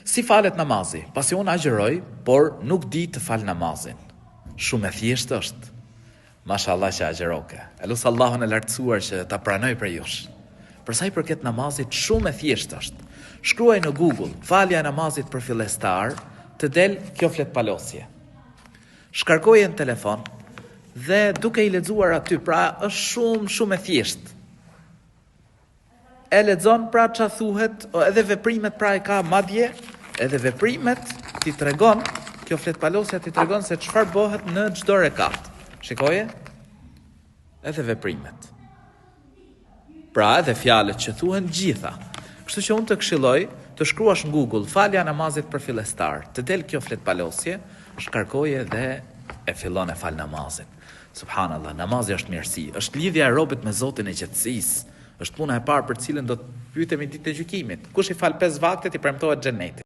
Si falet namazi? Pasi unë agjeroj, por nuk di të fal namazin. Shumë e thjeshtë është. Mashallah që agjeroke. Elusë Allahun e lartësuar që ta pranoj për jush. Përsa i përket namazit, shumë e thjeshtë është. Shkruaj në Google, falja e namazit për fillestar, të del kjo fletpalosje. Shkarkoje në telefon, dhe duke i lexuar aty, pra është shumë e thjeshtë. E lexon pra ç'a thuhet, edhe veprimet pra e ka madje, edhe veprimet ti tregon, kjo fletpalosja ti tregon se çfarë bëhet në çdo rekat. Shikoje? Edhe veprimet. Pra edhe fjalët që thuhen gjitha. Kështu që unë të këshilloj të shkruash në Google falja namazit për fillestar, të del kjo fletpalosje, shkarkoje dhe e fillon e fal namazin. Subhanallah, namazi është mirësi, është lidhja e robët me Zotin e qetësisë. Është puna e parë për cilën do të pyetemi ditën e gjykimit. Kush i fal 5 vakte i premtohet xheneti.